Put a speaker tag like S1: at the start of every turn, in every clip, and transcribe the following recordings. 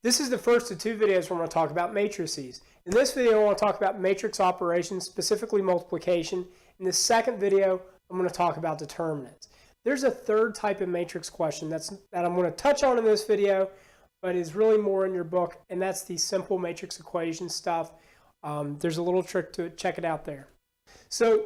S1: This is the first of two videos where I'm going to talk about matrices. In this video, I want to talk about matrix operations, specifically multiplication. In the second video, I'm going to talk about determinants. There's a third type of matrix question that I'm going to touch on in this video, but is really more in your book, and that's the simple matrix equation stuff. There's a little trick to it. Check it out there. So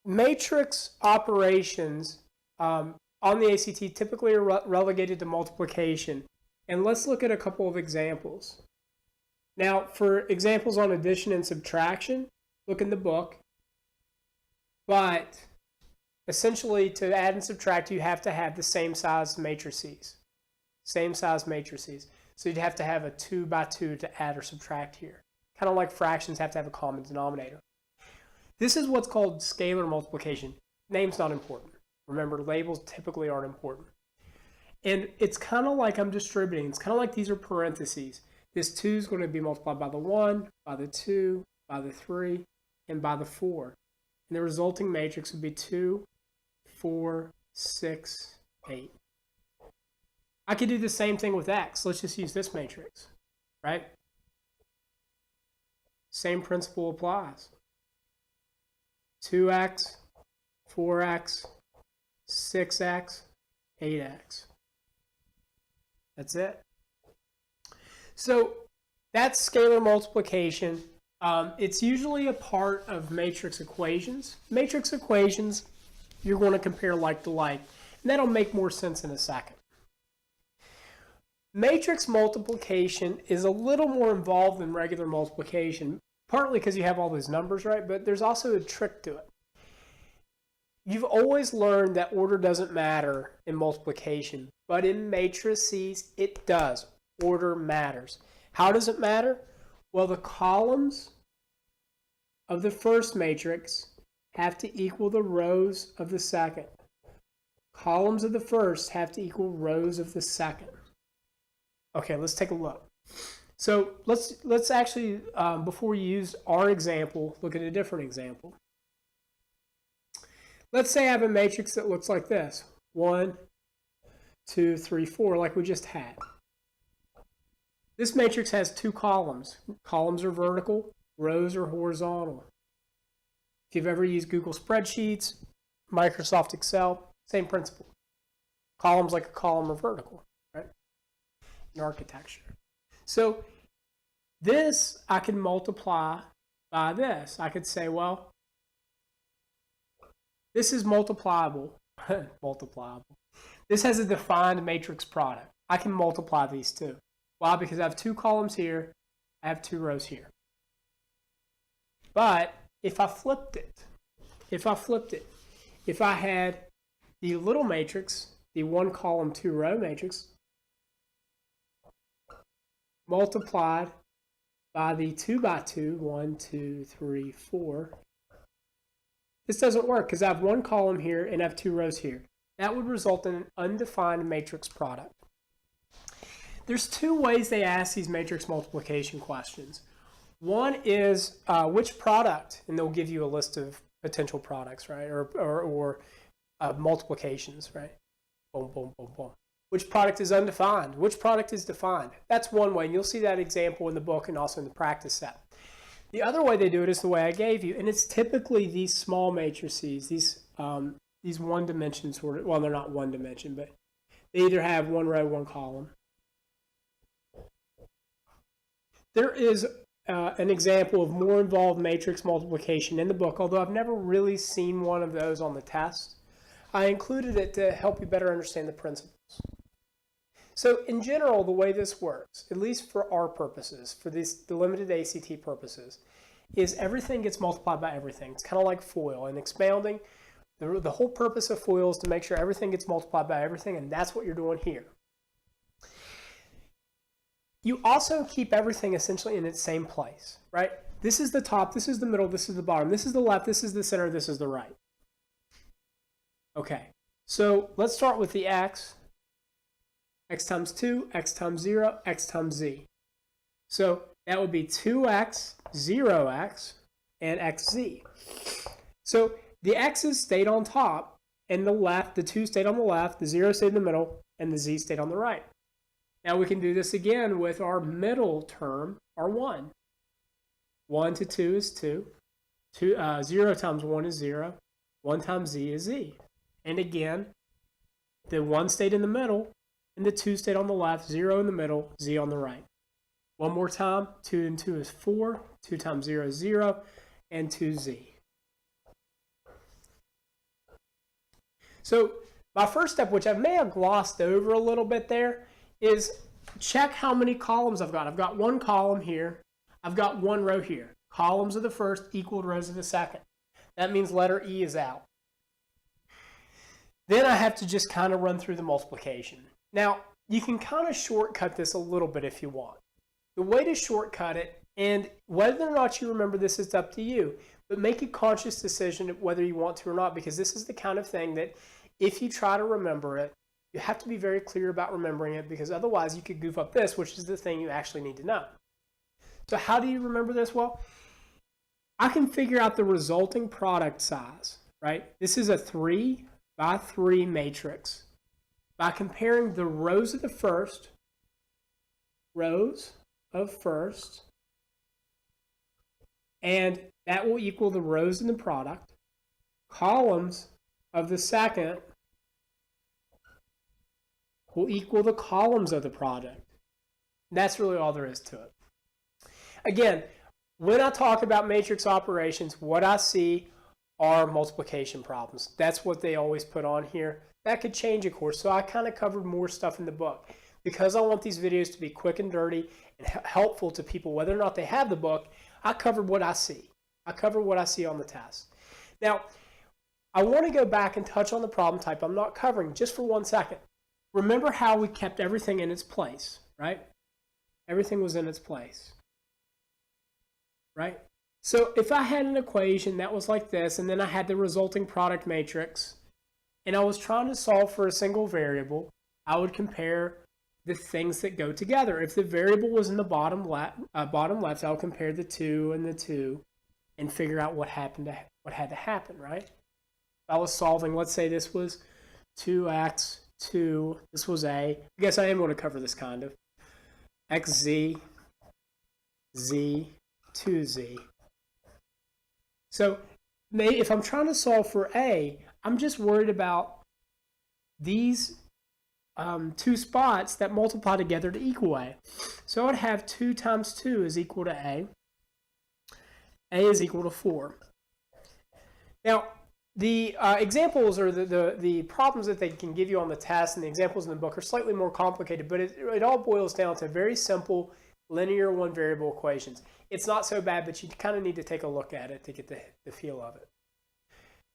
S1: matrix operations on the ACT typically are relegated to multiplication. And let's look at a couple of examples. Now, for examples on addition and subtraction, look in the book. But essentially, to add and subtract, you have to have the same size matrices. Same size matrices. So you'd have to have a 2 by 2 to add or subtract here. Kind of like fractions have to have a common denominator. This is what's called scalar multiplication. Name's not important. Remember, labels typically aren't important. And it's kind of like I'm distributing. It's kind of like these are parentheses. This 2 is going to be multiplied by the 1, by the 2, by the 3, and by the 4. And the resulting matrix would be 2, 4, 6, 8. I could do the same thing with x. Let's just use this matrix, right? Same principle applies. 2x, 4x, 6x, 8x. That's it. So that's scalar multiplication. It's usually a part of matrix equations. Matrix equations, you're going to compare like to like, and that'll make more sense in a second. Matrix multiplication is a little more involved than regular multiplication, partly because you have all those numbers, right? But there's also a trick to it. You've always learned that order doesn't matter in multiplication, but in matrices, it does. Order matters. How does it matter? Well, the columns of the first matrix have to equal the rows of the second. Columns of the first have to equal rows of the second. Okay, let's take a look. So let's actually, before we use our example, look at a different example. Let's say I have a matrix that looks like this. 1, 2, 3, 4, like we just had. This matrix has two columns. Columns are vertical, rows are horizontal. If you've ever used Google Spreadsheets, Microsoft Excel, same principle. Columns like a column are vertical, right? In architecture. So this I can multiply by this. I could say, well, this is multipliable. Multipliable. This has a defined matrix product. I can multiply these two. Why? Because I have two columns here. I have two rows here. But if I flipped it, if I had the little matrix, the 1 column, 2 row matrix, multiplied by the 2 by 2, 1, 2, 3, 4, this doesn't work because I have 1 column here and I have 2 rows here. That would result in an undefined matrix product. There's 2 ways they ask these matrix multiplication questions. One is which product, and they'll give you a list of potential products, right, or multiplications, right? Boom, boom, boom, boom. Which product is undefined? Which product is defined? That's one way, and you'll see that example in the book and also in the practice set. The other way they do it is the way I gave you, and it's typically these small matrices, these one dimension sort of, well, they're not one dimension, but they either have 1 row, 1 column. There is an example of more involved matrix multiplication in the book, although I've never really seen one of those on the test. I included it to help you better understand the principles. So in general, the way this works, at least for our purposes, for the limited ACT purposes, is everything gets multiplied by everything. It's kind of like FOIL. And expounding, the whole purpose of FOIL is to make sure everything gets multiplied by everything, and that's what you're doing here. You also keep everything essentially in its same place, right? This is the top, this is the middle, this is the bottom, this is the left, this is the center, this is the right. Okay, so let's start with the x. X times 2, x times 0, x times z. So that would be 2x, 0x, and xz. So the x's stayed on top, and the 2 stayed on the left, the 0 stayed in the middle, and the z stayed on the right. Now we can do this again with our middle term, our 1. 1 to 2 is 2. 0 times 1 is 0. 1 times z is z. And again, the 1 stayed in the middle, and the 2 stayed on the left, 0 in the middle, z on the right. One more time, 2 and 2 is 4. 2 times 0 is 0, and 2z. So my first step, which I may have glossed over a little bit there, is check how many columns I've got. I've got one column here. I've got one row here. Columns of the first equal rows of the second. That means letter E is out. Then I have to just kind of run through the multiplication. Now, you can kind of shortcut this a little bit if you want. The way to shortcut it, and whether or not you remember this is up to you, but make a conscious decision whether you want to or not, because this is the kind of thing that if you try to remember it, you have to be very clear about remembering it, because otherwise you could goof up this, which is the thing you actually need to know. So how do you remember this? Well, I can figure out the resulting product size, right? This is a 3 by 3 matrix by comparing the rows of the first, and that will equal the rows in the product, columns of the second will equal the columns of the product. That's really all there is to it. Again, when I talk about matrix operations, what I see are multiplication problems. That's what they always put on here. That could change, of course, so I kind of covered more stuff in the book. Because I want these videos to be quick and dirty and helpful to people, whether or not they have the book, I covered what I see. I covered what I see on the test. Now, I want to go back and touch on the problem type I'm not covering just for 1 second. Remember how we kept everything in its place, right? Everything was in its place, right? So if I had an equation that was like this, and then I had the resulting product matrix, and I was trying to solve for a single variable, I would compare the things that go together. If the variable was in the bottom left, I'll compare the 2 and the 2 and figure out what had to happen, right? If I was solving, let's say this was 2x, 2, this was a, I guess I am going to cover this kind of, xz, z, 2z. So if I'm trying to solve for a, I'm just worried about these 2 spots that multiply together to equal a. So I'd have 2 times 2 is equal to a. A is equal to 4. Now, the examples or the problems that they can give you on the test and the examples in the book are slightly more complicated, but it all boils down to very simple linear one variable equations. It's not so bad, but you kind of need to take a look at it to get the feel of it.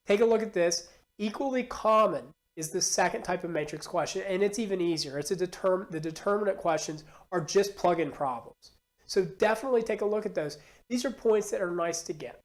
S1: Take a look at this. Equally common is the second type of matrix question, and it's even easier. It's the determinant questions are just plug-in problems. So definitely take a look at those. These are points that are nice to get.